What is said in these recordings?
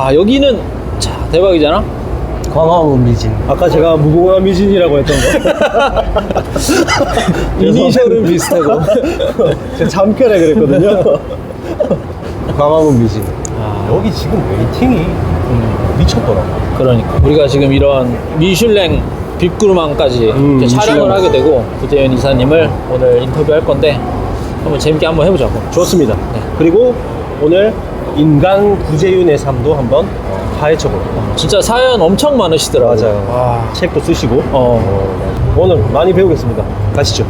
아, 여기는 자, 대박이잖아. 광화문 미진. 아까 제가 무궁화 미진이라고 했던 거. 이니셜은 비슷하고. 제가 잠결에 그랬거든요. 광화문 미진. 여기 지금 웨이팅이 미쳤더라고. 그러니까 우리가 지금 이런 미슐랭 빅그루망까지 이제 촬영을 하게 되고 구재현 이사님을 오늘 인터뷰할 건데 한번 재밌게 한번 해보자고. 좋습니다. 네. 그리고 오늘 인간 구재윤의 삶도 한번 파헤쳐볼게요. 진짜 사연 엄청 많으시더라고요. 맞아요. 와. 책도 쓰시고 어. 오늘 많이 배우겠습니다. 가시죠.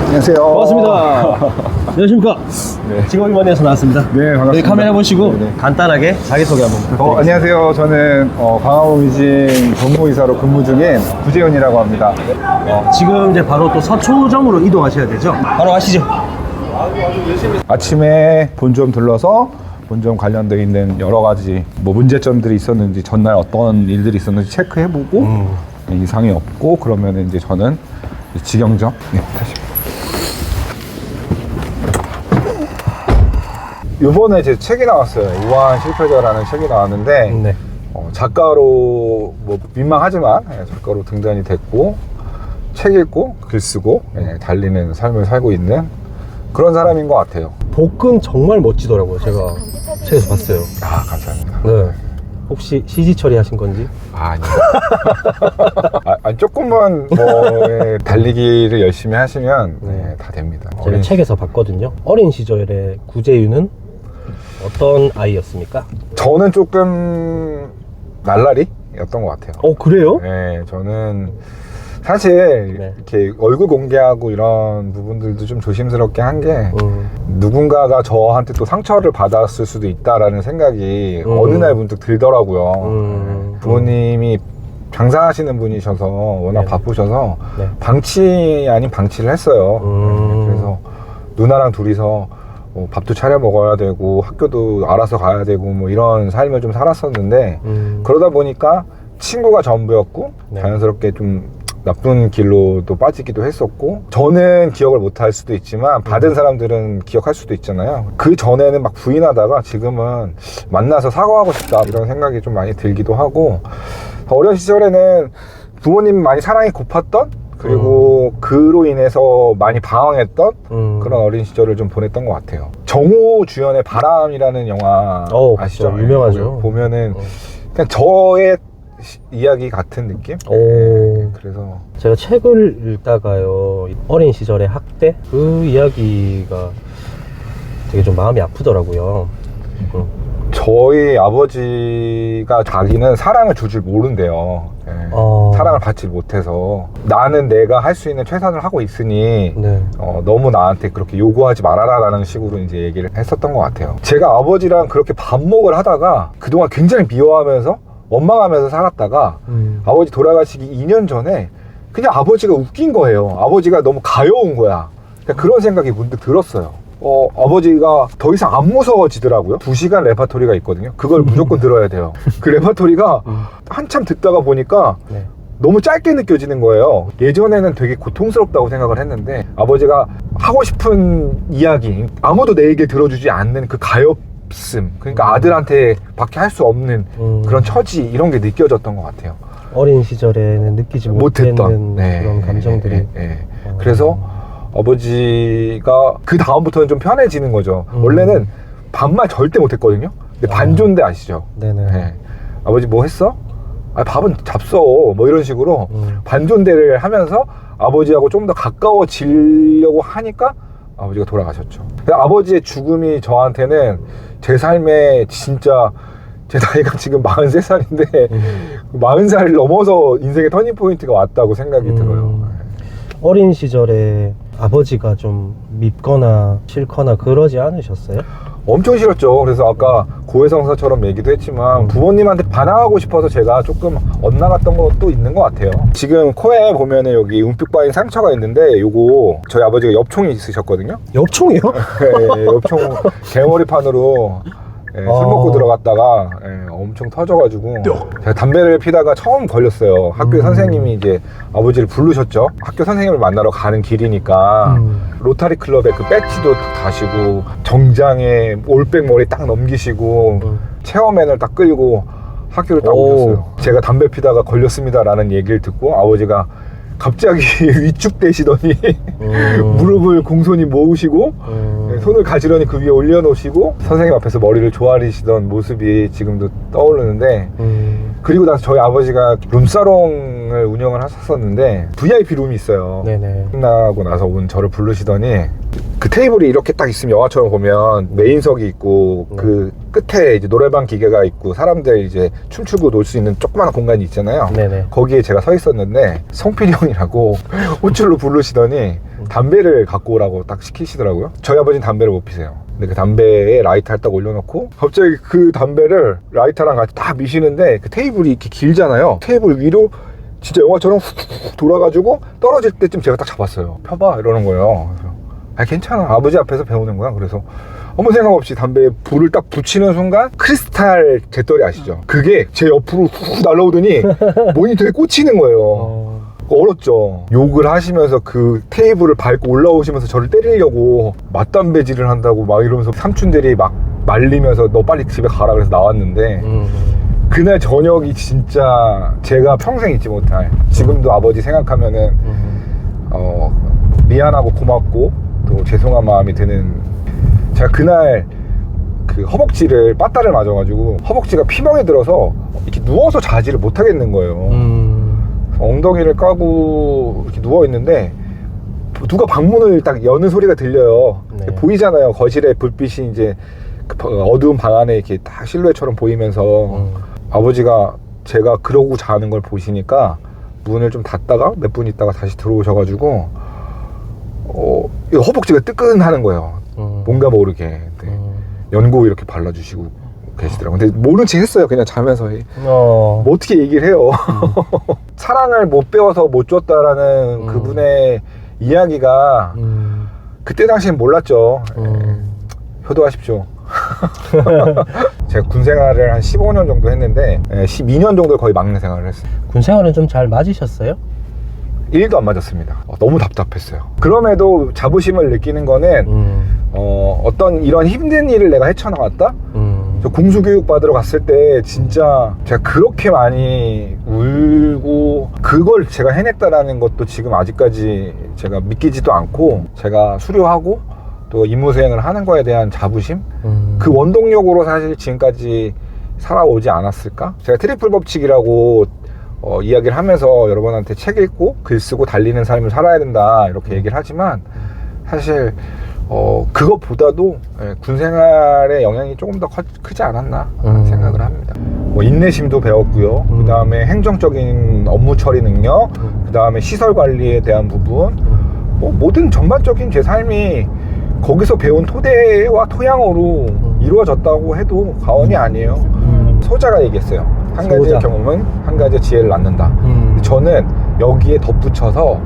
안녕하세요. 반갑습니다. 안녕하십니까. 네. 직업위원회에서 나왔습니다. 네, 반갑습니다. 여기 카메라 보시고 네, 네. 간단하게 자기소개 한번 부탁드립니다. 안녕하세요. 저는 광화문 미진 법무이사로 근무 중인 구재현이라고 합니다. 지금 이제 바로 또 서초점으로 이동하셔야 되죠? 바로 가시죠. 아침에 본점 들러서 본점 관련되어 있는 여러 가지 뭐 문제점들이 있었는지 전날 어떤 일들이 있었는지 체크해보고 이상이 없고 그러면 이제 저는 직영점 다시. 이번에 제 책이 나왔어요. 우아한 실패자라는 책이 나왔는데 네. 작가로 뭐 민망하지만 작가로 등단이 됐고 책 읽고 글 쓰고 달리는 삶을 살고 있는 그런 사람인 것 같아요. 복근 정말 멋지더라고요. 제가 책에서 봤어요. 아, 감사합니다. 네. 혹시 CG 처리하신 건지? 아니요. 조금만 뭐 달리기를 열심히 하시면 다 됩니다. 제가 책에서 봤거든요. 어린 시절에 구재윤은 어떤 아이였습니까? 저는 조금 날라리였던 것 같아요. 그래요? 네, 저는 사실 네. 이렇게 얼굴 공개하고 이런 부분들도 좀 조심스럽게 한 게 누군가가 저한테 또 상처를 받았을 수도 있다라는 생각이 어느 날 문득 들더라고요. 부모님이 장사하시는 분이셔서 워낙 네. 바쁘셔서 네. 방치 아닌 방치를 했어요. 그래서 누나랑 둘이서 뭐 밥도 차려 먹어야 되고 학교도 알아서 가야 되고 뭐 이런 삶을 좀 살았었는데 그러다 보니까 친구가 전부였고 네. 자연스럽게 좀 나쁜 길로도 빠지기도 했었고 저는 기억을 못할 수도 있지만 받은 사람들은 기억할 수도 있잖아요. 그 전에는 막 부인하다가 지금은 만나서 사과하고 싶다 이런 생각이 좀 많이 들기도 하고 어린 시절에는 부모님 많이 사랑이 고팠던 그리고 그로 인해서 많이 방황했던 그런 어린 시절을 좀 보냈던 것 같아요. 정호 주연의 바람이라는 영화 아시죠? 그렇죠. 유명하죠. 보면은 그냥 저의 이야기 같은 느낌? 그래서 제가 책을 읽다가요, 어린 시절의 학대? 그 이야기가 되게 좀 마음이 아프더라고요. 저희 아버지가 자기는 사랑을 줄 줄 모른대요. 사랑을 받지 못해서 나는 내가 할 수 있는 최선을 하고 있으니 네. 너무 나한테 그렇게 요구하지 말아라 라는 식으로 이제 얘기를 했었던 것 같아요. 제가 아버지랑 그렇게 밥먹을 하다가 그동안 굉장히 미워하면서 원망하면서 살았다가 아버지 돌아가시기 2년 전에 그냥 아버지가 웃긴 거예요. 아버지가 너무 가여운 거야. 그런 생각이 문득 들었어요. 아버지가 더 이상 안 무서워지더라고요. 2시간 레파토리가 있거든요. 그걸 무조건 들어야 돼요. 그 레파토리가 한참 듣다가 보니까 너무 짧게 느껴지는 거예요. 예전에는 되게 고통스럽다고 생각을 했는데 아버지가 하고 싶은 이야기, 아무도 내 얘기를 들어주지 않는 그 가엾음, 그러니까 아들한테 밖에 할 수 없는 그런 처지, 이런 게 느껴졌던 것 같아요. 어린 시절에는 느끼지 못했던 그런 감정들이. 그래서 아버지가 그 다음부터는 좀 편해지는 거죠. 원래는 반말 절대 못했거든요. 근데 반존대 아시죠? 네네. 아버지 뭐 했어? 밥은 잡숴. 뭐 이런 식으로 반존대를 하면서 아버지하고 좀 더 가까워지려고 하니까 아버지가 돌아가셨죠. 아버지의 죽음이 저한테는 제 삶에 진짜, 제 나이가 지금 43살인데 40살 넘어서 인생의 터닝포인트가 왔다고 생각이 들어요. 어린 시절에 아버지가 좀 밉거나 싫거나 그러지 않으셨어요? 엄청 싫었죠. 그래서 아까 고해성사처럼 얘기도 했지만 부모님한테 반항하고 싶어서 제가 조금 엇나갔던 것도 있는 것 같아요. 지금 코에 보면은 여기 움푹 빠진 상처가 있는데 요거 저희 아버지가 엽총이 있으셨거든요. 엽총이요? 네, 엽총 개머리판으로 술 먹고 들어갔다가 엄청 터져가지고 제가 담배를 피다가 처음 걸렸어요. 학교 선생님이 이제 아버지를 부르셨죠. 학교 선생님을 만나러 가는 길이니까 로타리 클럽에 그 배지도 다시고 정장에 올백 머리 딱 넘기시고 체어맨을 딱 끌고 학교를 딱 오셨어요. 제가 담배 피다가 걸렸습니다라는 얘기를 듣고 아버지가 갑자기 위축되시더니 무릎을 공손히 모으시고 손을 가지런히 그 위에 올려놓으시고 선생님 앞에서 머리를 조아리시던 모습이 지금도 떠오르는데 그리고 나서 저희 아버지가 룸사롱을 운영을 하셨었는데 VIP 룸이 있어요. 네네. 끝나고 나서 온 저를 부르시더니 그 테이블이 이렇게 딱 있으면 영화처럼 보면 메인석이 있고 그 끝에 이제 노래방 기계가 있고 사람들 이제 춤추고 놀 수 있는 조그마한 공간이 있잖아요. 네네. 거기에 제가 서 있었는데 성필이 형이라고 호출로 부르시더니 담배를 갖고 오라고 딱 시키시더라고요. 저희 아버지는 담배를 못 피세요. 근데 그 담배에 라이터를 딱 올려놓고 갑자기 그 담배를 라이터랑 같이 딱 미시는데 그 테이블이 이렇게 길잖아요. 테이블 위로 진짜 영화처럼 훅 돌아가지고 떨어질 때쯤 제가 딱 잡았어요. 펴봐 이러는 거예요. 그래서 아 괜찮아 아버지 앞에서 배우는 거야. 그래서 아무 생각 없이 담배에 불을 딱 붙이는 순간 크리스탈 재떨이 아시죠? 그게 제 옆으로 훅 날라오더니 모니터에 꽂히는 거예요. 얼었죠. 욕을 하시면서 그 테이블을 밟고 올라오시면서 저를 때리려고 맞담배질을 한다고 막 이러면서 삼촌들이 막 말리면서 너 빨리 집에 가라 그래서 나왔는데 그날 저녁이 진짜 제가 평생 잊지 못할, 지금도 아버지 생각하면은 미안하고 고맙고 또 죄송한 마음이 드는, 제가 그날 그 허벅지를 빠따를 맞아가지고 허벅지가 피멍이 들어서 이렇게 누워서 자지를 못하겠는 거예요. 엉덩이를 까고 이렇게 누워있는데 누가 방문을 딱 여는 소리가 들려요. 네. 보이잖아요. 거실에 불빛이 이제 그 어두운 방 안에 이렇게 딱 실루엣처럼 보이면서 아버지가 제가 그러고 자는 걸 보시니까 문을 좀 닫다가 몇 분 있다가 다시 들어오셔가지고 이 허벅지가 뜨끈하는 거예요. 뭔가 모르게. 연고 이렇게 발라주시고 계시더라고요. 근데 모른 체 했어요. 그냥 자면서. 뭐 어떻게 얘기를 해요. 사랑을 못 배워서 못 줬다라는 그분의 이야기가 그때 당시엔 몰랐죠. 효도하십시오. 제가 군 생활을 한 15년 정도 했는데 12년 정도 거의 막내 생활을 했어요. 군 생활은 좀 잘 맞으셨어요? 1도 안 맞았습니다. 너무 답답했어요. 그럼에도 자부심을 느끼는 거는 어떤 이런 힘든 일을 내가 헤쳐나갔다? 저 공수교육 받으러 갔을 때 진짜 제가 그렇게 많이 울고 그걸 제가 해냈다라는 것도 지금 아직까지 제가 믿기지도 않고, 제가 수료하고 또 임무 수행을 하는 거에 대한 자부심, 그 원동력으로 사실 지금까지 살아오지 않았을까? 제가 트리플 법칙이라고 이야기를 하면서 여러분한테 책 읽고 글 쓰고 달리는 삶을 살아야 된다 이렇게 얘기를 하지만 사실 그것보다도 군 생활의 영향이 조금 더 크지 않았나 생각을 합니다. 뭐 인내심도 배웠고요. 그 다음에 행정적인 업무 처리 능력, 그 다음에 시설 관리에 대한 부분, 뭐 모든 전반적인 제 삶이 거기서 배운 토대와 토양으로 이루어졌다고 해도 과언이 아니에요. 소자가 얘기했어요. 한 가지의 경험은 한 가지의 지혜를 낳는다. 저는 여기에 덧붙여서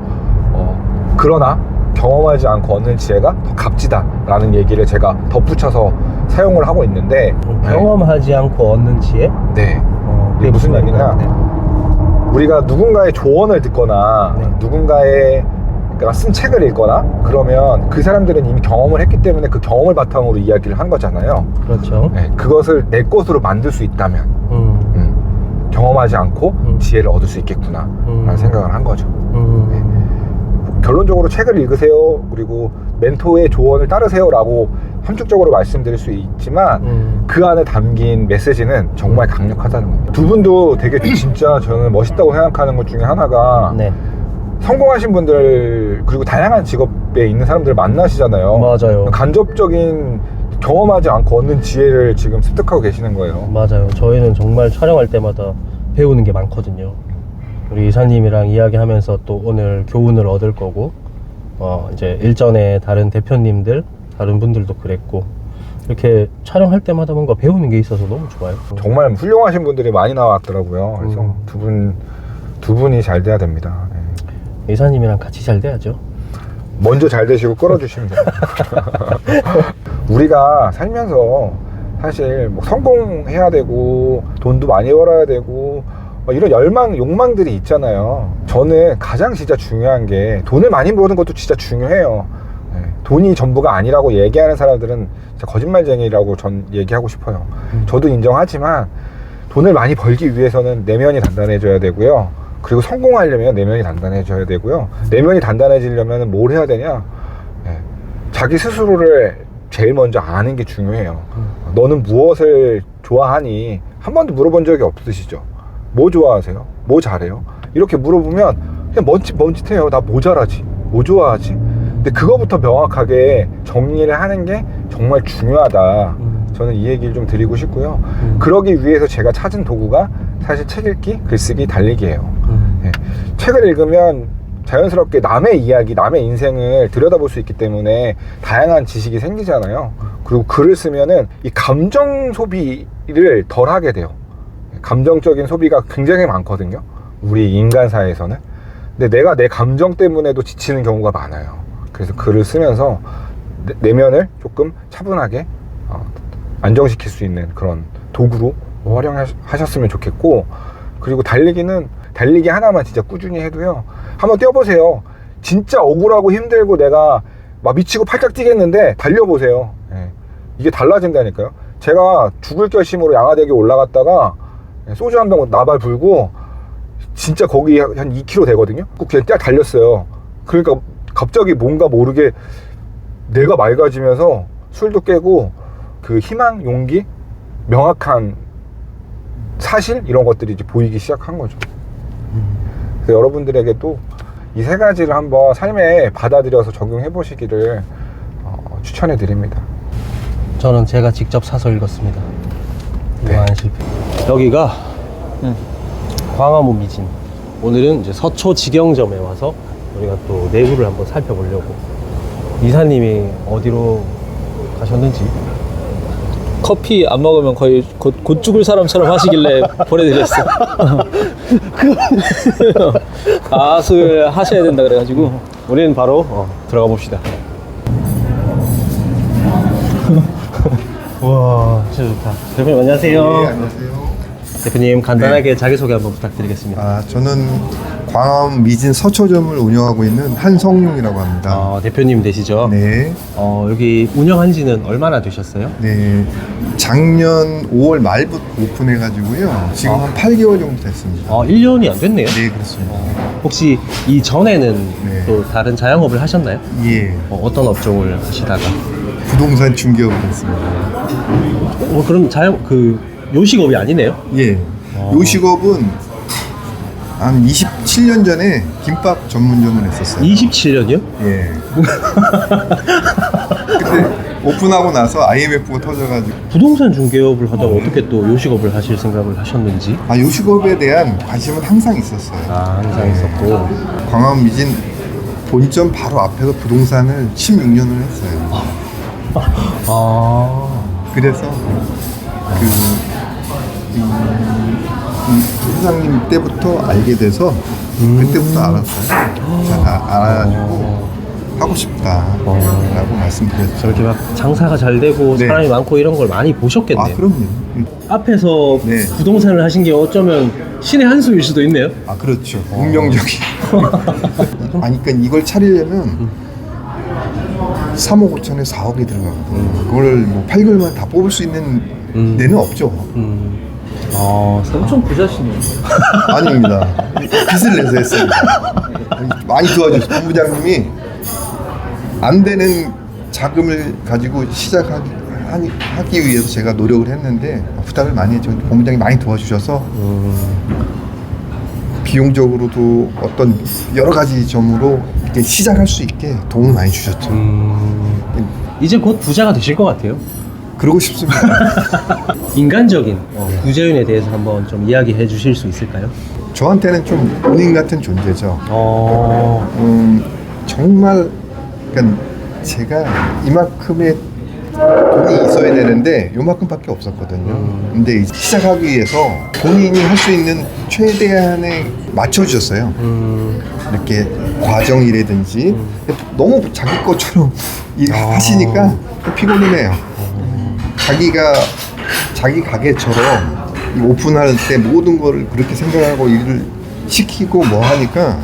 그러나 경험하지 않고 얻는 지혜가 더 값지다 라는 얘기를 제가 덧붙여서 사용을 하고 있는데, 경험하지 않고 얻는 지혜? 네. 이게 무슨 얘기냐, 우리가 누군가의 조언을 듣거나 누군가의 쓴 책을 읽거나 그러면 그 사람들은 이미 경험을 했기 때문에 그 경험을 바탕으로 이야기를 한 거잖아요. 그렇죠. 그것을 내 것으로 만들 수 있다면 경험하지 않고 지혜를 얻을 수 있겠구나 라는 생각을 한 거죠. 결론적으로 책을 읽으세요, 그리고 멘토의 조언을 따르세요 라고 함축적으로 말씀드릴 수 있지만 그 안에 담긴 메시지는 정말 강력하다는 겁니다. 두 분도 되게 진짜 저는 멋있다고 생각하는 것 중에 하나가 성공하신 분들 그리고 다양한 직업에 있는 사람들을 만나시잖아요. 맞아요. 간접적인 경험하지 않고 얻는 지혜를 지금 습득하고 계시는 거예요. 맞아요. 저희는 정말 촬영할 때마다 배우는 게 많거든요. 우리 이사님이랑 이야기하면서 또 오늘 교훈을 얻을 거고, 이제 일전에 다른 대표님들, 다른 분들도 그랬고, 이렇게 촬영할 때마다 뭔가 배우는 게 있어서 너무 좋아요. 정말 훌륭하신 분들이 많이 나왔더라고요. 그래서 두 분이 잘 돼야 됩니다. 이사님이랑 같이 잘 돼야죠. 먼저 잘 되시고 끌어주시면 됩니다. 우리가 살면서 사실 뭐 성공해야 되고 돈도 많이 벌어야 되고 이런 욕망들이 있잖아요. 저는 가장 진짜 중요한 게 돈을 많이 버는 것도 진짜 중요해요. 돈이 전부가 아니라고 얘기하는 사람들은 진짜 거짓말쟁이라고 전 얘기하고 싶어요. 저도 인정하지만 돈을 많이 벌기 위해서는 내면이 단단해져야 되고요. 그리고 성공하려면 내면이 단단해져야 되고요. 내면이 단단해지려면 뭘 해야 되냐? 자기 스스로를 제일 먼저 아는 게 중요해요. 너는 무엇을 좋아하니? 한 번도 물어본 적이 없으시죠? 뭐 좋아하세요? 뭐 잘해요? 이렇게 물어보면 그냥 멈칫해요. 나 뭐 잘하지? 뭐 좋아하지? 근데 그거부터 명확하게 정리를 하는 게 정말 중요하다. 저는 이 얘기를 좀 드리고 싶고요. 그러기 위해서 제가 찾은 도구가 사실 책 읽기, 글쓰기, 달리기예요. 책을 읽으면 자연스럽게 남의 이야기, 남의 인생을 들여다볼 수 있기 때문에 다양한 지식이 생기잖아요. 그리고 글을 쓰면은 이 감정 소비를 덜 하게 돼요. 감정적인 소비가 굉장히 많거든요. 우리 인간사회에서는. 근데 내가 내 감정 때문에도 지치는 경우가 많아요. 그래서 글을 쓰면서 내면을 조금 차분하게 안정시킬 수 있는 그런 도구로 활용하셨으면 좋겠고, 그리고 달리기 하나만 진짜 꾸준히 해도요. 한번 뛰어보세요. 진짜 억울하고 힘들고 내가 막 미치고 팔짝 뛰겠는데 달려보세요. 이게 달라진다니까요. 제가 죽을 결심으로 양화대교 올라갔다가 소주 한 병 나발 불고 진짜 거기 한 2km 되거든요. 그냥 딱 달렸어요. 그러니까 갑자기 뭔가 모르게 내가 맑아지면서 술도 깨고 그 희망, 용기, 명확한 사실 이런 것들이 이제 보이기 시작한 거죠. 그래서 여러분들에게도 이 세 가지를 한번 삶에 받아들여서 적용해 보시기를 추천해 드립니다. 저는 제가 직접 사서 읽었습니다. 무한 실패. 여기가 광화문 미진. 오늘은 이제 서초 직영점에 와서 우리가 또 내부를 한번 살펴보려고. 이사님이 어디로 가셨는지. 커피 안 먹으면 거의 곧 죽을 사람처럼 하시길래 보내드렸어. 가수를 하셔야 된다 그래가지고. 우리는 바로 들어가 봅시다. 와, 진짜 좋다. 대표님 안녕하세요. 네, 안녕하세요. 대표님 간단하게 자기소개 한번 부탁드리겠습니다. 저는 광화문 미진 서초점을 운영하고 있는 한성용이라고 합니다. 대표님 되시죠? 네, 여기 운영한 지는 얼마나 되셨어요? 네. 작년 5월 말부터 오픈해가지고요. 지금 한 8개월 정도 됐습니다. 1년이 안 됐네요. 네, 그렇습니다. 혹시 이 전에는 네. 또 다른 자영업을 하셨나요? 예, 어떤 업종을 하시다가? 부동산 중개업을 했습니다. 그럼 요식업이 아니네요? 예, 요식업은 한 27년 전에 김밥 전문점을 했었어요. 27년이요? 예. 그때 오픈하고 나서 IMF가 터져가지고 부동산 중개업을 하다가 어떻게 또 요식업을 하실 생각을 하셨는지? 요식업에 대한 관심은 항상 있었어요. 항상 있었고. 광화문 미진 본점 바로 앞에서 부동산을 16년을 했어요. 그래서 사장님 때부터 알게 돼서 그때부터 알았어요. 알아가지고 하고 싶다라고 말씀드렸죠. 저렇게 막 장사가 잘 되고 네. 사람이 많고 이런 걸 많이 보셨겠네요. 그럼요. 앞에서 네. 부동산을 하신 게 어쩌면 신의 한 수일 수도 있네요. 그렇죠. 운명적인. 그러니까 이걸 차리려면 3억 5천에 4억이 들어가거든요. 그걸 뭐 8개월만 다 뽑을 수 있는 데는 없죠. 엄청 부자시네요. 아닙니다. 빚을 내서 했습니다. 많이 도와주셨어요. 본부장님이 안 되는 자금을 가지고 시작하기 위해서 제가 노력을 했는데 부탁을 많이 했죠. 본부장이 많이 도와주셔서 비용적으로도 어떤 여러 가지 점으로 이렇게 시작할 수 있게 도움을 많이 주셨죠. 이제 곧 부자가 되실 것 같아요. 그러고 싶습니다. 인간적인 구재윤에 대해서 한번 좀 이야기해 주실 수 있을까요? 저한테는 좀 본인 같은 존재죠. 정말 그러니까 제가 이만큼의 돈이 있어야 되는데 요만큼밖에 없었거든요. 근데 이제 시작하기 위해서 본인이 할 수 있는 최대한에 맞춰주셨어요. 이렇게 과정이라든지 너무 자기 것처럼 하시니까 피곤해요. 자기가 자기 가게처럼 이 오픈할 때 모든 거를 그렇게 생각하고 일을 시키고 뭐 하니까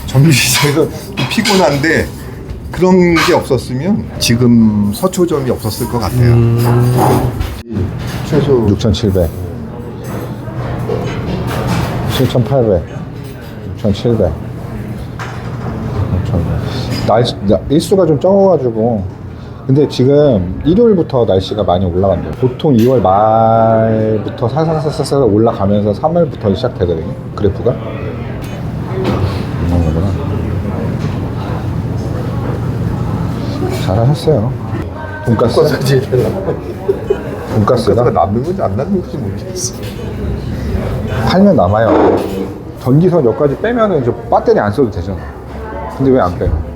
점심시장에서 피곤한데 그런 게 없었으면 지금 서초점이 없었을 것 같아요. 최소 6,700, 7,800, 6,700. 일수가 좀 적어가지고. 근데 지금 일요일부터 날씨가 많이 올라간대요. 보통 2월 말부터 살살살살 올라가면서 3월부터 시작되거든요. 그래프가. 이런 거구나. 잘하셨어요. 돈가스. 돈가스가 남는 건지 안 남는 건지 모르겠어. 팔면 남아요. 전기선 여기까지 빼면은 저 배터리 안 써도 되잖아. 근데 왜 안 빼요?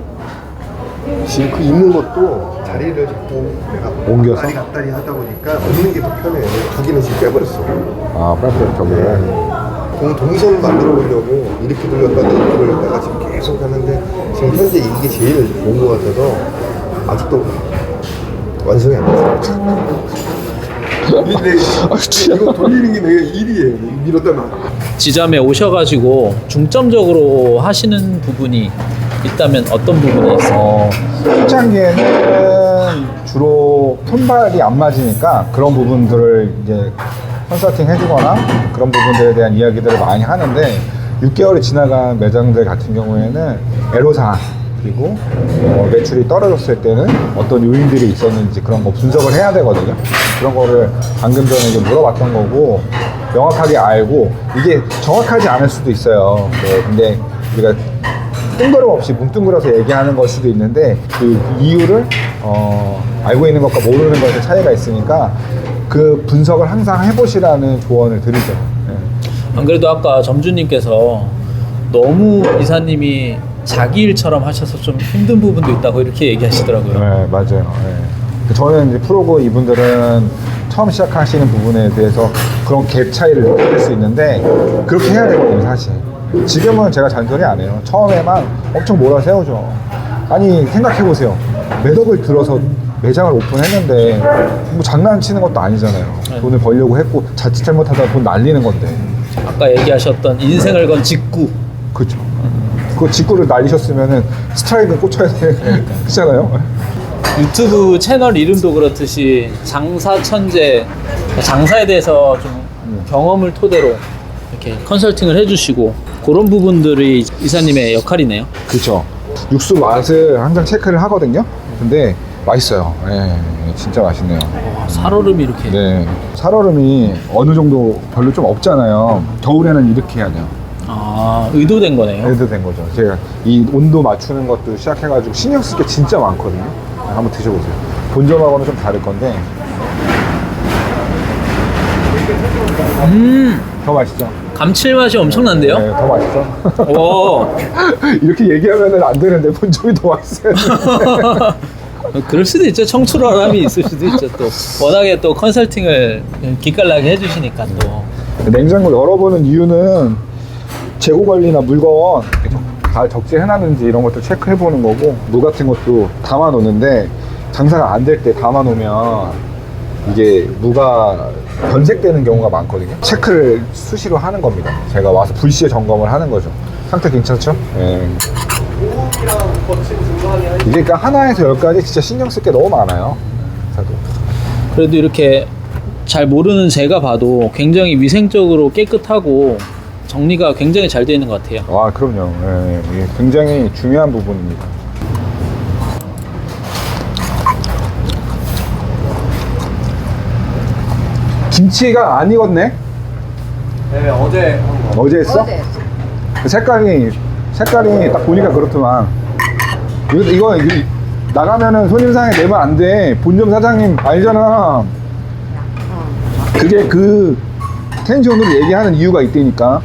지금 그 있는 것도 자리를 자꾸 내가 옮겨서? 왔다리 갔다리 하다 보니까 없는 게 더 편해. 두 개는 지금 빼버렸어. 아, 빼빼 저기를. 동선을 만들어 보려고 이렇게 돌렸다가 이렇게 돌렸다가 지금 계속 하는데 지금 현재 이게 제일 좋은 것 같아서 아직도 완성이 안 됐어요. 이거 돌리는 게 내가 일이에요. 밀었다가 지점에 오셔가지고 중점적으로 하시는 부분이 있다면 어떤 부분이 있어요? 초창기에는 주로 손발이 안 맞으니까 그런 부분들을 이제 컨설팅 해주거나 그런 부분들에 대한 이야기들을 많이 하는데 6개월이 지나간 매장들 같은 경우에는 애로사항 그리고 매출이 떨어졌을 때는 어떤 요인들이 있었는지 그런 거 분석을 해야 되거든요. 그런 거를 방금 전에 이제 물어봤던 거고 명확하게 알고 이게 정확하지 않을 수도 있어요. 네, 근데 우리가 뜬구름 없이 뭉뚱그려서 얘기하는 걸 수도 있는데 그 이유를 알고 있는 것과 모르는 것의 차이가 있으니까 그 분석을 항상 해보시라는 조언을 드리죠. 네. 안 그래도 아까 점주님께서 너무 이사님이 자기 일처럼 하셔서 좀 힘든 부분도 있다고 이렇게 얘기하시더라고요. 네, 맞아요. 네. 저는 이제 프로고 이분들은 처음 시작하시는 부분에 대해서 그런 갭 차이를 느낄 수 있는데 그렇게 해야 되거든요, 사실. 지금은 제가 잔소리 안 해요. 처음에만 엄청 몰아세우죠. 아니, 생각해보세요. 몇 억을 들어서 매장을 오픈했는데 뭐 장난치는 것도 아니잖아요. 네. 돈을 벌려고 했고 자칫 잘못하다 돈 날리는 건데. 아까 얘기하셨던 인생을 건 직구. 그렇죠. 그 직구를 날리셨으면은 스트라이크 꽂혀야 되잖아요. 유튜브 채널 이름도 그렇듯이 장사 천재, 장사에 대해서 좀 경험을 토대로 이렇게 컨설팅을 해주시고 그런 부분들이 이사님의 역할이네요. 그렇죠. 육수 맛을 항상 체크를 하거든요. 근데 맛있어요. 예, 진짜 맛있네요. 살얼음이 이렇게. 네, 살얼음이 어느 정도 별로 좀 없잖아요. 겨울에는 이렇게 해야 돼요. 아, 의도된 거네요. 예를 된 거죠. 제가 이 온도 맞추는 것도 시작해가지고 신경 쓸 게 진짜 많거든요. 한번 드셔보세요. 본점하고는 좀 다를 건데. 더 맛있죠? 감칠맛이 엄청난데요? 네, 더 맛있죠? 오. 이렇게 얘기하면 안 되는데 본점이 더 맛있어요. 그럴 수도 있죠. 청출어람이 있을 수도 있죠. 또 워낙에 또 컨설팅을 기깔나게 해주시니까 또. 냉장고 열어보는 이유는 재고 관리나 물건 잘 적재해놨는지 이런 것도 체크해보는 거고 물 같은 것도 담아놓는데 장사가 안 될 때 담아놓으면 이게 무가 변색되는 경우가 많거든요. 체크를 수시로 하는 겁니다. 제가 와서 불시에 점검을 하는 거죠. 상태 괜찮죠? 예. 이게 그러니까 하나에서 10가지 진짜 신경 쓸 게 너무 많아요. 저도. 그래도 이렇게 잘 모르는 제가 봐도 굉장히 위생적으로 깨끗하고 정리가 굉장히 잘 되어 있는 것 같아요. 와, 그럼요. 예, 이게 굉장히 중요한 부분입니다. 김치가 안 익었네? 네, 어제 했어? 그 색깔이 딱 보니까 그렇더만. 이거 나가면은 손님상에 내면 안 돼. 본점 사장님 알잖아. 그게 그 텐션으로 얘기하는 이유가 있다니까.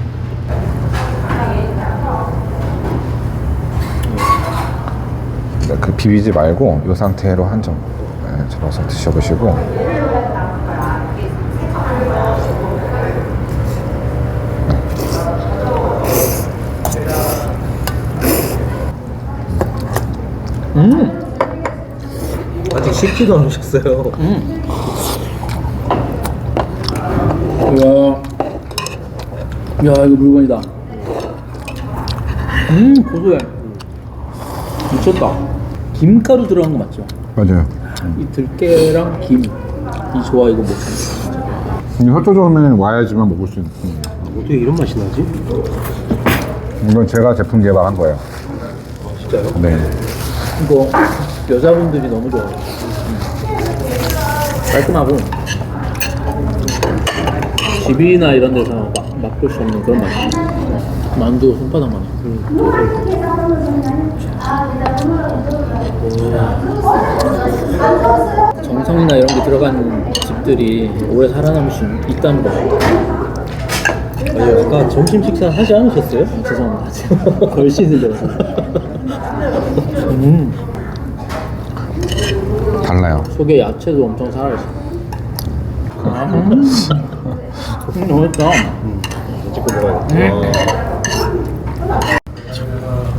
그 비비지 말고 이 상태로 한 점 접어서 드셔보시고. 아직 식지도 않으셨어요. 야, 이거 물건이다. 고소해. 미쳤다. 김가루 들어간 거 맞죠? 맞아요. 이 들깨랑 김. 이 조화 이거 못하네. 혈조점에 와야지만 먹을 수 있는. 어떻게 이런 맛이 나지? 이건 제가 제품 개발한 거예요. 진짜요? 네. 이거 여자분들이 너무 좋아해요. 깔끔하고 집이나 이런 데서 맛볼 수 없는 그런 맛이야. 만두 손바닥만 해. 정성이나 이런 게 들어간 집들이 오래 살아남을 수 있다는 거. 아니, 아까 점심 식사 하지 않으셨어요? 죄송합니다. 걸신을 들어서. 달라요. 속에 야채도 엄청 살아있어. 너무 맛있다. 찍고 먹어야겠다.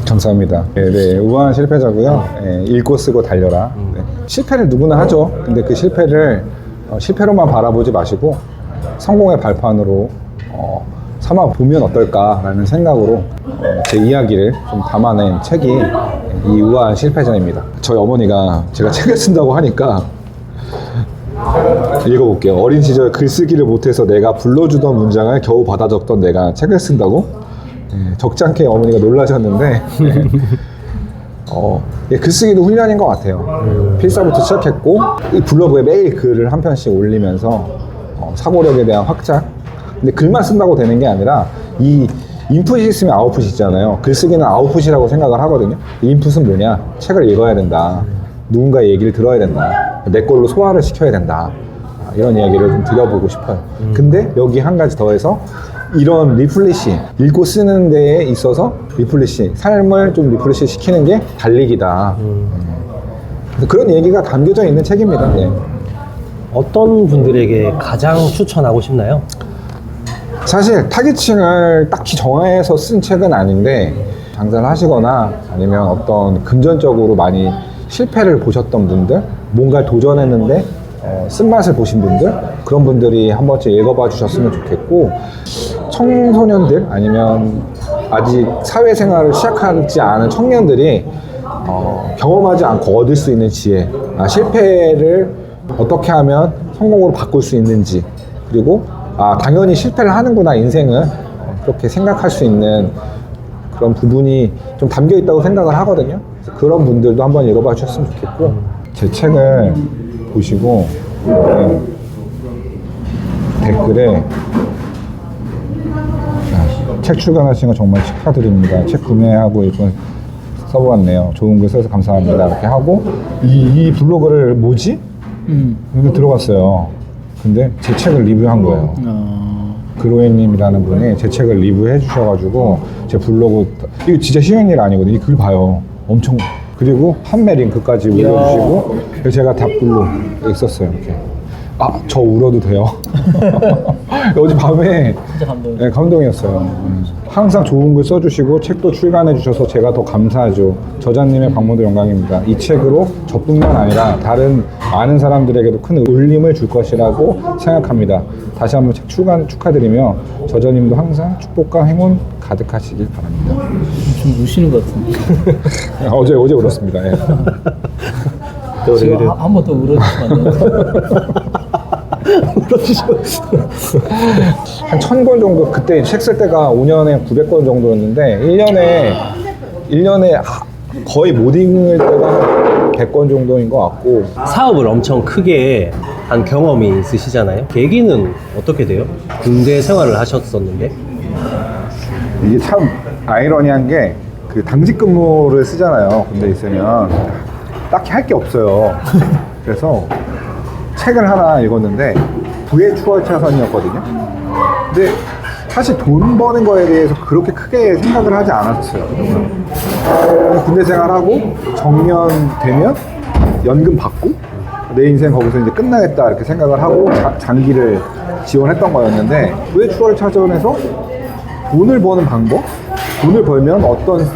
감사합니다. 네, 우아한 실패자고요. 네, 읽고 쓰고 달려라. 네. 실패를 누구나 하죠. 근데 그 실패를 실패로만 바라보지 마시고 성공의 발판으로 삼아 보면 어떨까라는 생각으로 제 이야기를 좀 담아낸 책이 이 우아한 실패자입니다. 저희 어머니가 제가 책을 쓴다고 하니까 읽어볼게요. 어린 시절 글쓰기를 못해서 내가 불러주던 문장을 겨우 받아 적던 내가 책을 쓴다고? 적지 않게 어머니가 놀라셨는데 글쓰기도 훈련인 것 같아요. 필사부터 시작했고 이 블로그에 매일 글을 한 편씩 올리면서 사고력에 대한 확장. 근데 글만 쓴다고 되는 게 아니라 이 인풋이 있으면 아웃풋이 있잖아요. 글쓰기는 아웃풋이라고 생각을 하거든요. 인풋은 뭐냐? 책을 읽어야 된다. 누군가의 얘기를 들어야 된다. 내 걸로 소화를 시켜야 된다. 이런 이야기를 좀 드려보고 싶어요. 근데 여기 한 가지 더해서 이런 리플리시, 읽고 쓰는 데에 있어서 리플리시, 삶을 좀 리플리시 시키는 게 달리기다. 그런 얘기가 담겨져 있는 책입니다. 네. 어떤 분들에게 가장 추천하고 싶나요? 사실 타깃층을 딱히 정해서 쓴 책은 아닌데 장사를 하시거나 아니면 어떤 금전적으로 많이 실패를 보셨던 분들, 뭔가 도전했는데 쓴맛을 보신 분들, 그런 분들이 한 번쯤 읽어봐 주셨으면 좋겠고, 청소년들 아니면 아직 사회생활을 시작하지 않은 청년들이 경험하지 않고 얻을 수 있는 지혜, 실패를 어떻게 하면 성공으로 바꿀 수 있는지, 그리고 당연히 실패를 하는구나 인생은, 그렇게 생각할 수 있는 그런 부분이 좀 담겨 있다고 생각을 하거든요. 그래서 그런 분들도 한번 읽어봐 주셨으면 좋겠고, 제 책을 보시고 댓글에 책 출간하신 거 정말 축하드립니다. 책 구매하고 이번 써보았네요. 좋은 글 써서 감사합니다. 이렇게 하고 이 블로그를 뭐지? 여기 들어갔어요. 근데 제 책을 리뷰한 거예요. 그로에님이라는 분이 제 책을 리뷰해 주셔가지고 제 블로그, 이거 진짜 쉬운 일 아니거든요. 이 글 봐요. 엄청. 그리고 판매 링크까지 올려주시고, 제가 답글로 썼어요. 이렇게. 저 울어도 돼요? 어젯밤에 진짜 감동. 네, 감동이었어요. 항상 좋은 글 써주시고 책도 출간해 주셔서 제가 더 감사하죠. 저자님의 방문도 영광입니다. 이 책으로 저뿐만 아니라 다른 많은 사람들에게도 큰 울림을 줄 것이라고 생각합니다. 다시 한번 책 출간 축하드리며 저자님도 항상 축복과 행운 가득하시길 바랍니다. 좀 우시는 것 같은데. 어제 울었습니다. 예. 지금 한 번 더 울어주시면 안 돼요? 한 1000권 정도, 그때 책 쓸 때가 5년에 900권 정도였는데 1년에 거의 못 읽을 때가 100권 정도인 것 같고. 사업을 엄청 크게 한 경험이 있으시잖아요. 계기는 어떻게 돼요? 군대 생활을 하셨었는데. 이게 참 아이러니한 게 그 당직 근무를 쓰잖아요. 군대 있으면 딱히 할 게 없어요. 그래서 책을 하나 읽었는데 부의 추월차선이었거든요. 근데 사실 돈 버는 거에 대해서 그렇게 크게 생각을 하지 않았어요. 군대 생활하고 정년 되면 연금 받고 내 인생 거기서 이제 끝나겠다 이렇게 생각을 하고 장기를 지원했던 거였는데, 부의 추월차선에서 돈을 버는 방법, 돈을 벌면 어떤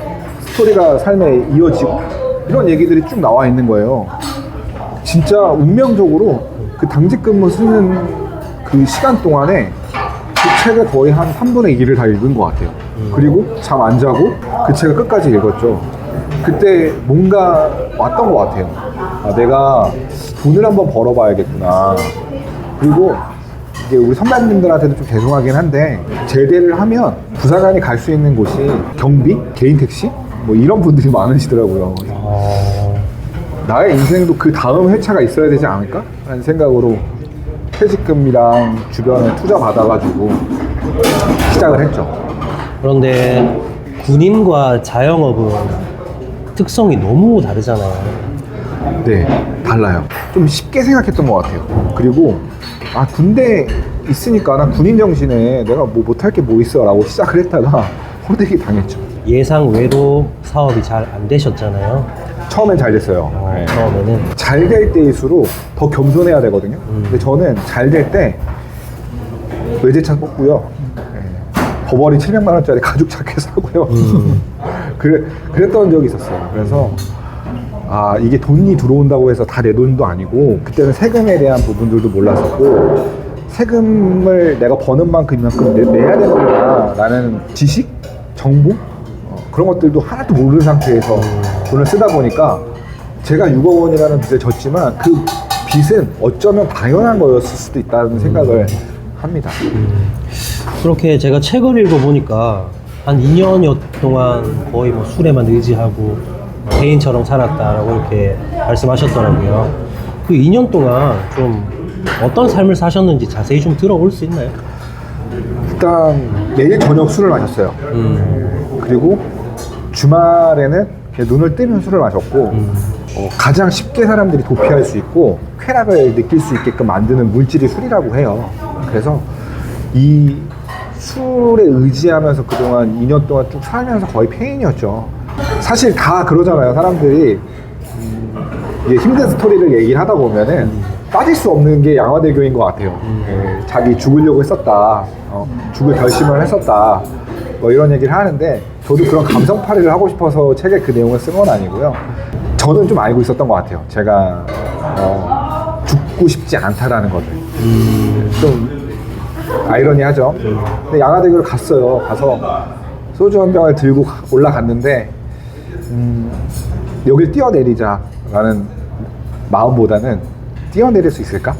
스토리가 삶에 이어지고, 이런 얘기들이 쭉 나와 있는 거예요. 진짜 운명적으로 그 당직 근무 쓰는 그 시간 동안에 그 책을 거의 한 3분의 2를 다 읽은 것 같아요. 그리고 잠 안 자고 그 책을 끝까지 읽었죠. 그때 뭔가 왔던 것 같아요. 아, 내가 돈을 한번 벌어봐야겠구나. 그리고 이게 우리 선배님들한테도 좀 죄송하긴 한데, 제대를 하면 부사관이 갈 수 있는 곳이 경비, 개인 택시, 뭐 이런 분들이 많으시더라고요. 나의 인생도 그 다음 회차가 있어야 되지 않을까? 라는 생각으로 퇴직금이랑 주변에 투자 받아가지고 시작을 했죠. 그런데 군인과 자영업은 특성이 너무 다르잖아요. 네, 달라요. 좀 쉽게 생각했던 것 같아요. 그리고 아, 군대 있으니까 난 군인 정신에 내가 뭐 못할 게 뭐 있어 라고 시작을 했다가 호되게 당했죠. 예상 외로 사업이 잘 안 되셨잖아요. 처음엔 잘 됐어요. 네. 처음에는. 잘 될 때일수록 더 겸손해야 되거든요. 근데 저는 잘 될 때 외제차 뽑고요. 네. 버버리 700만 원짜리 가죽 자켓 사고요. 그랬던 적이 있었어요. 그래서 아, 이게 돈이 들어온다고 해서 다 내 돈도 아니고, 그때는 세금에 대한 부분들도 몰랐었고, 세금을 내가 버는 만큼이만큼 내야 되는구나 라는 지식? 정보? 그런 것들도 하나도 모르는 상태에서 돈을 쓰다 보니까 제가 6억 원이라는 빚을 졌지만 그 빚은 어쩌면 당연한 거였을 수도 있다는 생각을 합니다. 그렇게 제가 책을 읽어보니까 한 2년여 동안 거의 뭐 술에만 의지하고 개인처럼 살았다라고 이렇게 말씀하셨더라고요. 그 2년 동안 좀 어떤 삶을 사셨는지 자세히 좀 들어볼 수 있나요? 일단 매일 저녁 술을 마셨어요. 그리고 주말에는 그냥 눈을 뜨면 술을 마셨고, 가장 쉽게 사람들이 도피할 수 있고 쾌락을 느낄 수 있게끔 만드는 물질이 술이라고 해요. 그래서 이 술에 의지하면서 그동안 2년 동안 쭉 살면서 거의 폐인이었죠. 사실 다 그러잖아요. 사람들이 이게 힘든 스토리를 얘기를 하다 보면은 빠질 수 없는 게 양화대교인 것 같아요. 예, 자기 죽으려고 했었다, 죽을 결심을 했었다, 뭐 이런 얘기를 하는데, 저도 그런 감성팔이를 하고 싶어서 책에 그 내용을 쓴 건 아니고요. 저는 좀 알고 있었던 것 같아요. 제가 죽고 싶지 않다라는 것을. 좀 아이러니하죠. 근데 양화대교를 갔어요. 가서 소주 한 병을 들고 올라갔는데 여길 뛰어내리자라는 마음보다는 뛰어내릴 수 있을까?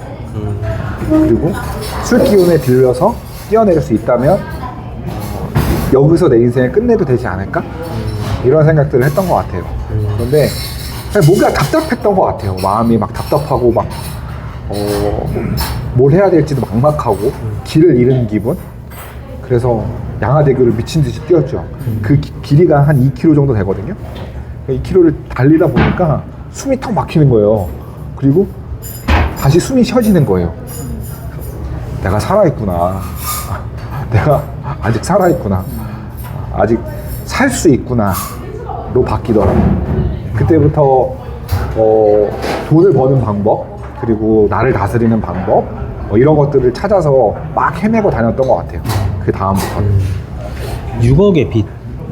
그리고 술 기운에 들려서 뛰어내릴 수 있다면 여기서 내 인생을 끝내도 되지 않을까? 이런 생각들을 했던 것 같아요. 그런데 뭔가 답답했던 것 같아요. 마음이 막 답답하고 막 뭘 해야 될지도 막막하고 길을 잃은 기분. 그래서 양화대교를 미친 듯이 뛰었죠. 그 길이가 한 2km 정도 되거든요. 2km를 달리다 보니까 숨이 턱 막히는 거예요. 그리고 다시 숨이 쉬어지는 거예요. 내가 살아있구나. 내가 아직 살아있구나. 아직 살 수 있구나. 로 바뀌더라고요. 그때부터 돈을 버는 방법, 그리고 나를 다스리는 방법, 이런 것들을 찾아서 막 헤매고 다녔던 것 같아요. 그 다음부터는. 6억의 빚.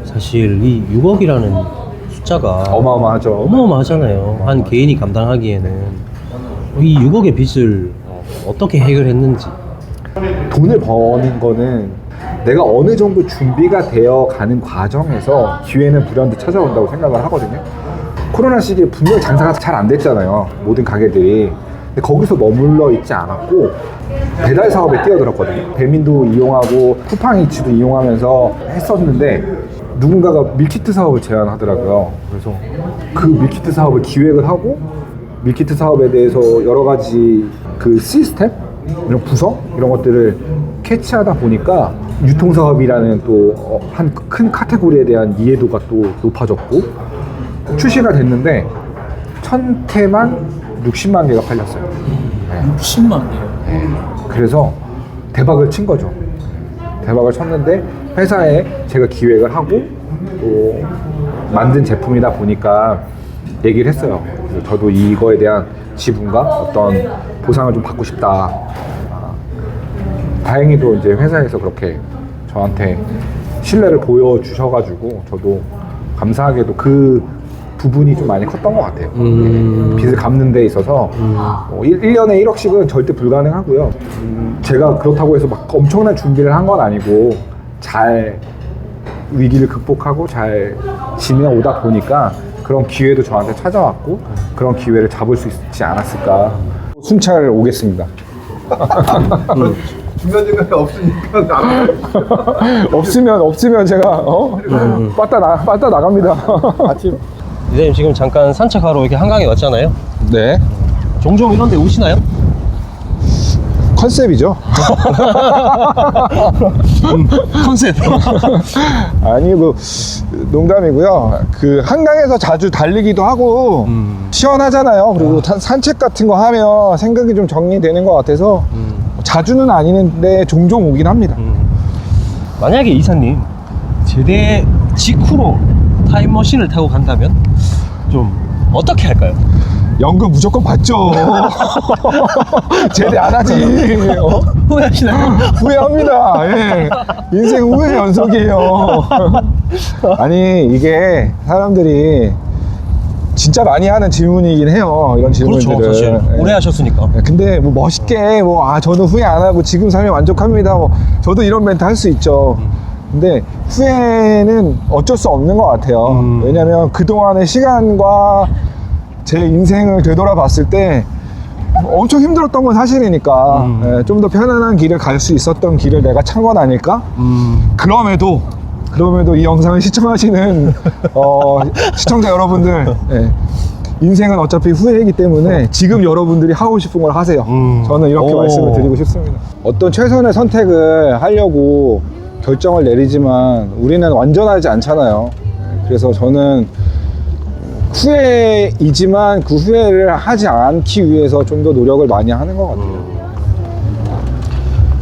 사실 이 6억이라는 숫자가 어마어마하죠. 어마어마하잖아요. 한 개인이 감당하기에는. 이 6억의 빚을 어떻게 해결했는지. 돈을 버는 거는 내가 어느 정도 준비가 되어 가는 과정에서 기회는 불현듯 찾아온다고 생각을 하거든요. 코로나 시기에 분명 장사가 잘 안 됐잖아요. 모든 가게들이. 근데 거기서 머물러 있지 않았고 배달 사업에 뛰어들었거든요. 배민도 이용하고 쿠팡이츠도 이용하면서 했었는데, 누군가가 밀키트 사업을 제안하더라고요. 그래서 그 밀키트 사업을 기획을 하고, 밀키트 사업에 대해서 여러 가지 그 시스템, 이런 구성, 이런 것들을 캐치하다 보니까 유통사업이라는 또 한 큰 카테고리에 대한 이해도가 또 높아졌고, 출시가 됐는데 1000태만 60만 개가 팔렸어요. 네. 60만 개요. 네. 그래서 대박을 친 거죠. 대박을 쳤는데 회사에 제가 기획을 하고 또 만든 제품이다 보니까 얘기를 했어요. 그래서 저도 이거에 대한 지분과 어떤 보상을 좀 받고 싶다. 다행히도 이제 회사에서 그렇게 저한테 신뢰를 보여주셔가지고, 저도 감사하게도 그 부분이 좀 많이 컸던 것 같아요. 음. 빚을 갚는 데 있어서 1년에 1억씩은 절대 불가능하고요. 제가 그렇다고 해서 막 엄청난 준비를 한 건 아니고 잘 위기를 극복하고 잘 지내오다 보니까 그런 기회도 저한테 찾아왔고 그런 기회를 잡을 수 있지 않았을까. 순찰 오겠습니다. 중간중간에 없으니까 없으면 제가 빠따 나갑니다. 아침 이사님 지금 잠깐 산책하러 이렇게 한강에 왔잖아요. 네. 종종 이런 데 오시나요? 컨셉이죠. 컨셉. 아니 뭐 농담이고요. 그 한강에서 자주 달리기도 하고 시원하잖아요. 그리고 산책 같은 거 하면 생각이 좀 정리되는 것 같아서 자주는 아니는데 종종 오긴 합니다. 만약에 이사님 제대 직후로 타임머신을 타고 간다면 좀 어떻게 할까요? 연금 무조건 받죠. 제대 안 하지. 후회하시나요? 후회합니다. 예. 인생 후회 연속이에요. 아니 이게 사람들이 진짜 많이 하는 질문이긴 해요. 이런 질문들은. 그렇죠, 사실 예. 오래 하셨으니까. 근데 뭐 멋있게 저는 후회 안 하고 지금 삶에 만족합니다. 저도 이런 멘트 할 수 있죠. 근데 후회는 어쩔 수 없는 것 같아요. 왜냐면 그동안의 시간과 제 인생을 되돌아봤을 때 엄청 힘들었던 건 사실이니까 좀 더 편안한 길을 갈 수 있었던 길을 내가 찬 건 아닐까? 그럼에도 이 영상을 시청하시는 시청자 여러분들, 인생은 어차피 후회이기 때문에 지금 여러분들이 하고 싶은 걸 하세요. 저는 이렇게 말씀을 드리고 싶습니다. 어떤 최선의 선택을 하려고 결정을 내리지만 우리는 완전하지 않잖아요. 그래서 저는 후회이지만 그 후회를 하지 않기 위해서 좀 더 노력을 많이 하는 것 같아요.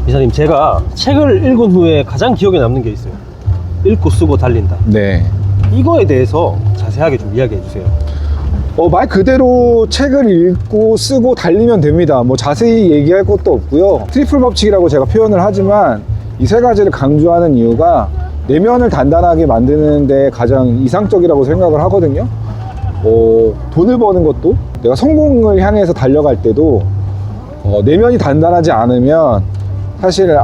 이사님, 제가 책을 읽은 후에 가장 기억에 남는 게 있어요. 읽고 쓰고 달린다. 네. 이거에 대해서 자세하게 좀 이야기해 주세요. 말 그대로 책을 읽고 쓰고 달리면 됩니다. 뭐 자세히 얘기할 것도 없고요. 트리플 법칙이라고 제가 표현을 하지만 이 세 가지를 강조하는 이유가 내면을 단단하게 만드는 데 가장 이상적이라고 생각을 하거든요. 돈을 버는 것도, 내가 성공을 향해서 달려갈 때도 내면이 단단하지 않으면 사실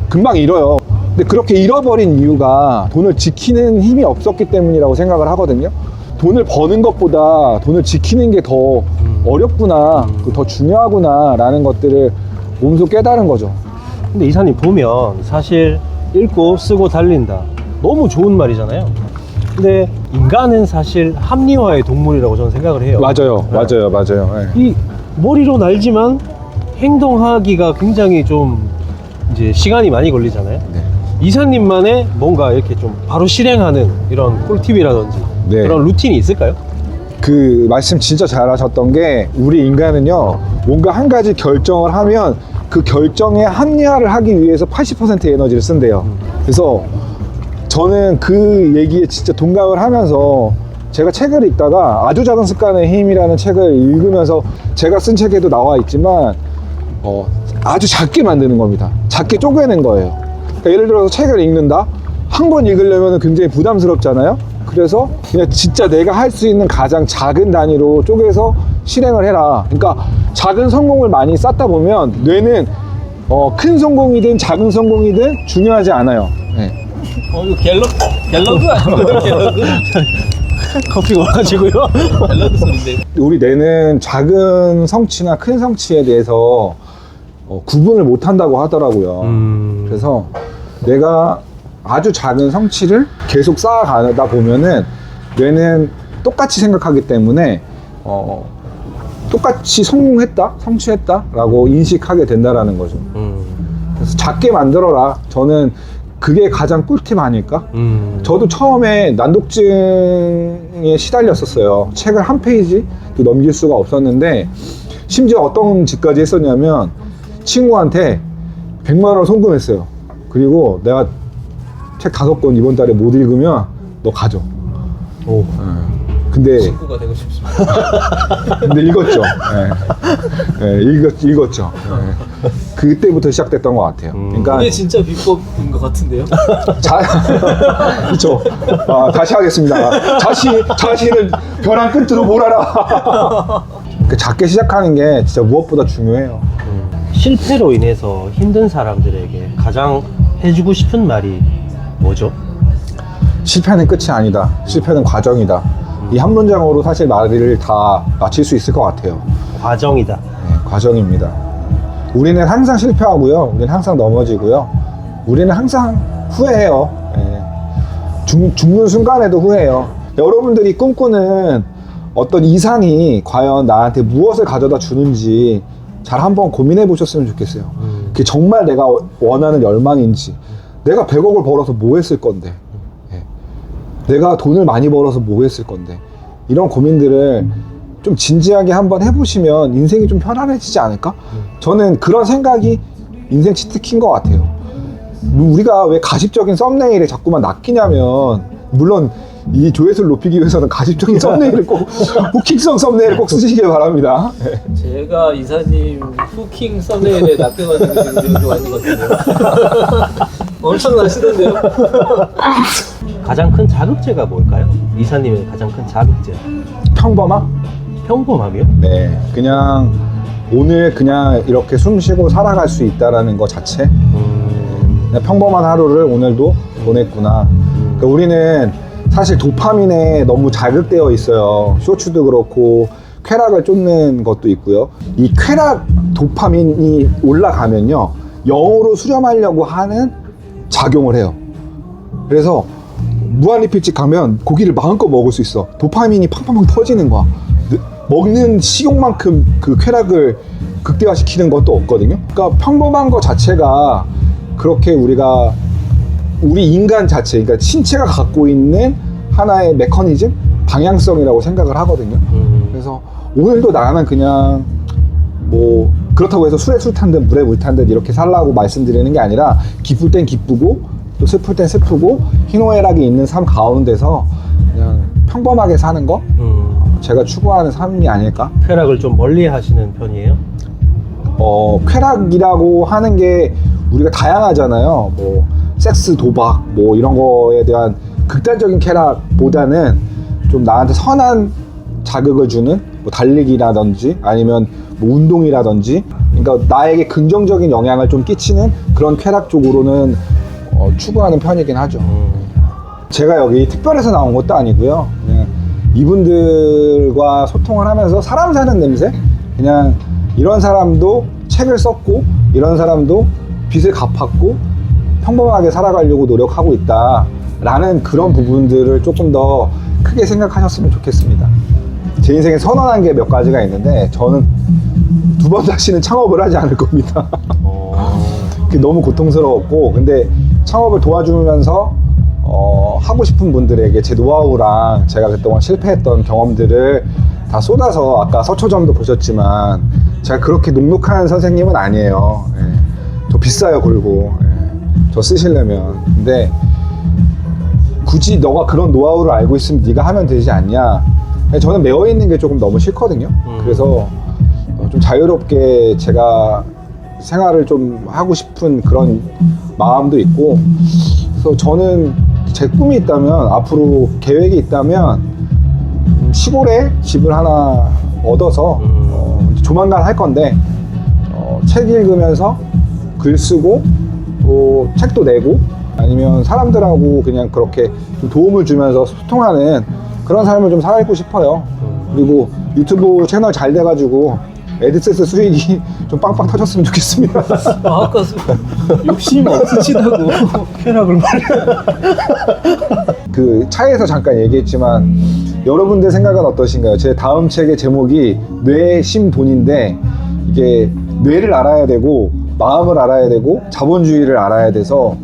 금방 잃어요. 근데 그렇게 잃어버린 이유가 돈을 지키는 힘이 없었기 때문이라고 생각을 하거든요. 돈을 버는 것보다 돈을 지키는 게 더 어렵구나, 더 중요하구나 라는 것들을 몸소 깨달은 거죠. 근데 이사님 보면 사실 읽고 쓰고 달린다, 너무 좋은 말이잖아요. 근데 인간은 사실 합리화의 동물이라고 저는 생각을 해요. 맞아요. 네. 이 머리로 날지만 행동하기가 굉장히 좀 이제 시간이 많이 걸리잖아요. 네. 이사님만의 뭔가 이렇게 좀 바로 실행하는 이런 꿀팁이라든지 네. 그런 루틴이 있을까요? 그 말씀 진짜 잘하셨던 게, 우리 인간은요 뭔가 한 가지 결정을 하면 그 결정에 합리화를 하기 위해서 80%의 에너지를 쓴대요. 그래서 저는 그 얘기에 진짜 동감을 하면서 제가 책을 읽다가 아주 작은 습관의 힘이라는 책을 읽으면서, 제가 쓴 책에도 나와 있지만 아주 작게 만드는 겁니다. 작게 쪼개낸 거예요. 그러니까 예를 들어서 책을 읽는다, 한 번 읽으려면 굉장히 부담스럽잖아요. 그래서 그냥 진짜 내가 할 수 있는 가장 작은 단위로 쪼개서 실행을 해라. 그러니까 작은 성공을 많이 쌓다 보면 뇌는 큰 성공이든 작은 성공이든 중요하지 않아요. 네. 이거 갤러그 아니에요? 갤러그? 커피가 와가지고요. 갤러그 소리인데. 우리 뇌는 작은 성취나 큰 성취에 대해서 구분을 못 한다고 하더라고요. 그래서 내가 아주 작은 성취를 계속 쌓아가다 보면은 뇌는 똑같이 생각하기 때문에 똑같이 성공했다, 성취했다 라고 인식하게 된다라는 거죠. 그래서 작게 만들어라. 저는 그게 가장 꿀팁 아닐까? 저도 처음에 난독증에 시달렸었어요. 책을 한 페이지도 넘길 수가 없었는데, 심지어 어떤 짓까지 했었냐면 친구한테 100만 원을 송금했어요. 그리고 내가 책 5권 이번 달에 못 읽으면 너 가져. 근데 친구가 되고 싶습니다. 근데 읽었죠. 읽었죠. 그때부터 시작됐던 것 같아요. 그러니까 이게 진짜 비법인 것 같은데요? 그렇죠. 다시 하겠습니다. 자신을 벼랑 끝으로 몰아라. 작게 시작하는 게 진짜 무엇보다 중요해요. 실패로 인해서 힘든 사람들에게 가장 해주고 싶은 말이 뭐죠? 실패는 끝이 아니다. 실패는 과정이다. 이 한 문장으로 사실 말을 다 마칠 수 있을 것 같아요. 과정이다. 네, 과정입니다. 우리는 항상 실패하고요. 우리는 항상 넘어지고요. 우리는 항상 후회해요. 네. 죽는 순간에도 후회해요. 여러분들이 꿈꾸는 어떤 이상이 과연 나한테 무엇을 가져다 주는지 잘 한번 고민해 보셨으면 좋겠어요. 그게 정말 내가 원하는 열망인지, 내가 100억을 벌어서 뭐 했을 건데, 내가 돈을 많이 벌어서 뭐 했을 건데, 이런 고민들을 좀 진지하게 한번 해보시면 인생이 좀 편안해지지 않을까? 저는 그런 생각이 인생 치트키인 것 같아요. 우리가 왜 가십적인 썸네일에 자꾸만 낚이냐면, 물론 이 조회수를 높이기 위해서는 가십적인 썸네일을 꼭, 후킹성 썸네일을 꼭 쓰시길 바랍니다. 제가 이사님 후킹 썸네일에 낚여가지고 지금 여기 와 있는 것 같은데요. 엄청나시던데요? 가장 큰 자극제가 뭘까요? 이사님의 가장 큰 자극제. 평범함? 평범함이요? 네. 그냥 오늘 그냥 이렇게 숨 쉬고 살아갈 수 있다는 것 자체. 그냥 평범한 하루를 오늘도 보냈구나. 그러니까 우리는 사실 도파민에 너무 자극되어 있어요. 쇼츠도 그렇고 쾌락을 쫓는 것도 있고요. 이 쾌락 도파민이 올라가면요, 영어로 수렴하려고 하는 작용을 해요. 그래서 무한리필집 가면 고기를 마음껏 먹을 수 있어. 도파민이 팡팡팡 터지는 거야. 먹는 식욕만큼 그 쾌락을 극대화시키는 것도 없거든요. 그러니까 평범한 것 자체가 그렇게 우리 인간 자체, 그러니까 신체가 갖고 있는 하나의 메커니즘, 방향성이라고 생각을 하거든요. 그래서 오늘도 나는 그냥 뭐 그렇다고 해서 술에 술 탄 듯 물에 물 탄 듯 이렇게 살라고 말씀드리는 게 아니라, 기쁠 땐 기쁘고 또 슬플 땐 슬프고 희노애락이 있는 삶 가운데서 그냥 평범하게 사는 거, 제가 추구하는 삶이 아닐까? 쾌락을 좀 멀리 하시는 편이에요? 쾌락이라고 하는 게 우리가 다양하잖아요. 뭐 섹스, 도박 뭐 이런 거에 대한 극단적인 쾌락보다는 좀 나한테 선한 자극을 주는 뭐 달리기라든지 아니면 뭐 운동이라든지, 그러니까 나에게 긍정적인 영향을 좀 끼치는 그런 쾌락 쪽으로는 추구하는 편이긴 하죠. 제가 여기 특별해서 나온 것도 아니고요. 그냥 이분들과 소통을 하면서 사람 사는 냄새? 그냥 이런 사람도 책을 썼고 이런 사람도 빚을 갚았고 평범하게 살아가려고 노력하고 있다 라는 그런 부분들을 조금 더 크게 생각하셨으면 좋겠습니다. 제 인생에 선언한 게 몇 가지가 있는데, 저는 2번 다시는 창업을 하지 않을 겁니다. 그게 너무 고통스러웠고, 근데 창업을 도와주면서 하고 싶은 분들에게 제 노하우랑 제가 그동안 실패했던 경험들을 다 쏟아서, 아까 서초점도 보셨지만 제가 그렇게 녹록한 선생님은 아니에요. 저 비싸요, 그리고 저 쓰시려면. 근데 굳이 너가 그런 노하우를 알고 있으면 네가 하면 되지 않냐. 저는 매여 있는 게 조금 너무 싫거든요. 그래서 좀 자유롭게 제가 생활을 좀 하고 싶은 그런 마음도 있고, 그래서 저는 제 꿈이 있다면, 앞으로 계획이 있다면 시골에 집을 하나 얻어서 조만간 할 건데, 책 읽으면서 글 쓰고 또 책도 내고, 아니면 사람들하고 그냥 그렇게 좀 도움을 주면서 소통하는 그런 삶을 좀 살고 싶어요. 그리고 유튜브 채널 잘 돼가지고 애드센스 수익이 좀 빵빵 터졌으면 좋겠습니다. 아까 욕심 없으시다고. 쾌락을 그 차에서 잠깐 얘기했지만, 여러분들 생각은 어떠신가요? 제 다음 책의 제목이 뇌심돈인데, 이게 뇌를 알아야 되고 마음을 알아야 되고 자본주의를 알아야 돼서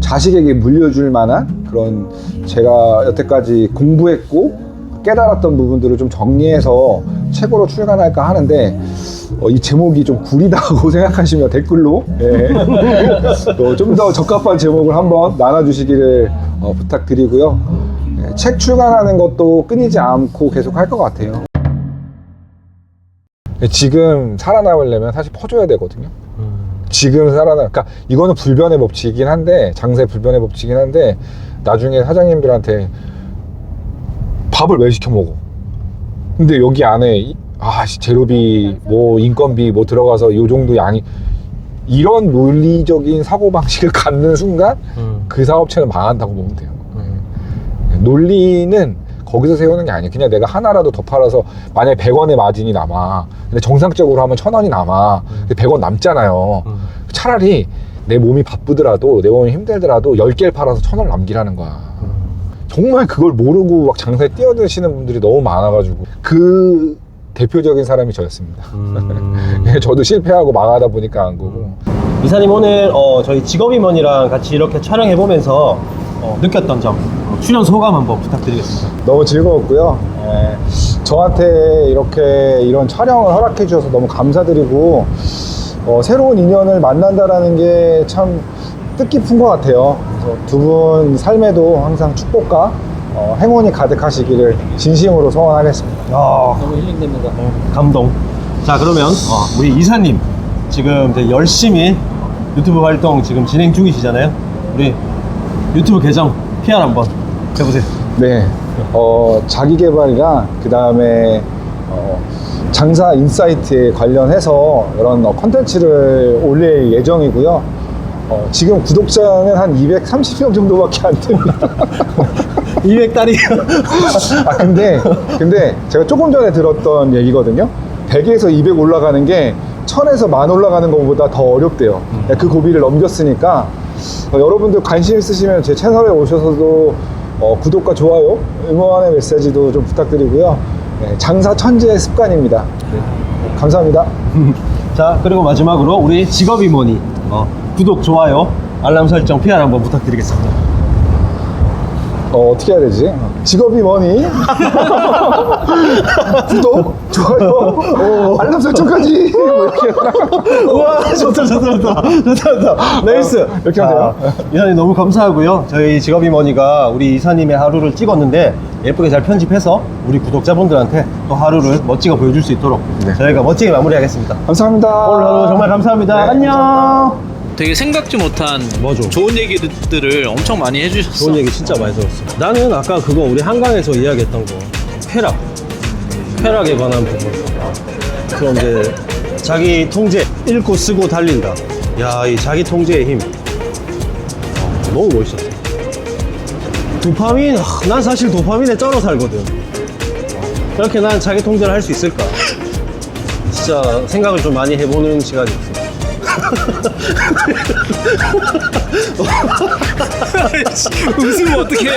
자식에게 물려줄 만한 그런, 제가 여태까지 공부했고 깨달았던 부분들을 좀 정리해서 책으로 출간할까 하는데, 이 제목이 좀 구리다고 생각하시면 댓글로 좀 더 적합한 제목을 한번 나눠주시기를 부탁드리고요. 책 출간하는 것도 끊이지 않고 계속 할 것 같아요. 지금 살아남으려면 사실 퍼줘야 되거든요. 지금 그러니까 이거는 불변의 법칙이긴 한데, 장사의 불변의 법칙이긴 한데, 나중에 사장님들한테 밥을 왜 시켜 먹어? 근데 여기 안에 재료비, 뭐 인건비 뭐 들어가서 요 정도 양이, 이런 논리적인 사고방식을 갖는 순간 그 사업체는 망한다고 보면 돼요. 논리는 거기서 세우는 게 아니에요. 그냥 내가 하나라도 더 팔아서 만약에 100원의 마진이 남아, 근데 정상적으로 하면 1000원이 남아, 근데 100원 남잖아요. 차라리 내 몸이 바쁘더라도, 내 몸이 힘들더라도 10개를 팔아서 1000원을 남기라는 거야. 정말 그걸 모르고 막 장사에 뛰어드시는 분들이 너무 많아가지고, 그 대표적인 사람이 저였습니다. 저도 실패하고 망하다 보니까 안 거고. 이사님, 오늘 저희 직업임원이랑 같이 이렇게 촬영해보면서 느꼈던 점, 출연 소감 한번 부탁드리겠습니다. 너무 즐거웠고요. 저한테 이렇게 이런 촬영을 허락해 주셔서 너무 감사드리고, 새로운 인연을 만난다라는 게 참 뜻깊은 것 같아요. 그래서 두 분 삶에도 항상 축복과 행운이 가득하시기를 진심으로 소원하겠습니다. 너무 힐링됩니다. 감동. 자, 그러면 우리 이사님 지금 이제 열심히 유튜브 활동 지금 진행 중이시잖아요. 우리 유튜브 계정 PR 한번 해보세요. 네, 자기개발이랑 그 다음에 장사 인사이트에 관련해서 이런 컨텐츠를 올릴 예정이고요. 지금 구독자는 한 230명 정도밖에 안 됩니다. 200달이. 근데 제가 조금 전에 들었던 얘기거든요. 100에서 200 올라가는 게 1000에서 1000 올라가는 것보다 더 어렵대요. 그 고비를 넘겼으니까 여러분들 관심 있으시면 제 채널에 오셔서도 구독과 좋아요, 응원의 메시지도 좀 부탁드리고요. 네, 장사 천재의 습관입니다. 네, 감사합니다. 자, 그리고 마지막으로 우리 직업임원이 구독, 좋아요, 알람 설정, PR 한번 부탁드리겠습니다. 어떻게 해야 되지? 직업이 뭐니? 구독, 좋아요, 알람 설정까지 뭐 이렇게 우와, 좋다. 나이스. 이렇게 하면 돼요? 이사님 너무 감사하고요. 저희 직업임원이가 우리 이사님의 하루를 찍었는데 예쁘게 잘 편집해서 우리 구독자분들한테 또 하루를 멋지게 보여줄 수 있도록 저희가 멋지게 마무리하겠습니다. 감사합니다. 오늘 하루 정말 감사합니다. 네, 안녕. 감사합니다. 되게 생각지 못한 맞아. 좋은 얘기들을 엄청 많이 해주셨어. 좋은 얘기 진짜 많이 들었어. 나는 아까 그거 우리 한강에서 이야기했던 거, 쾌락에 관한 부분. 그럼 이제 자기 통제, 읽고 쓰고 달린다. 야, 이 자기 통제의 힘. 너무 멋있었어. 도파민, 난 사실 도파민에 쩔어 살거든. 그렇게 난 자기 통제를 할 수 있을까? 진짜 생각을 좀 많이 해보는 시간이었어. 웃으면 어떡해.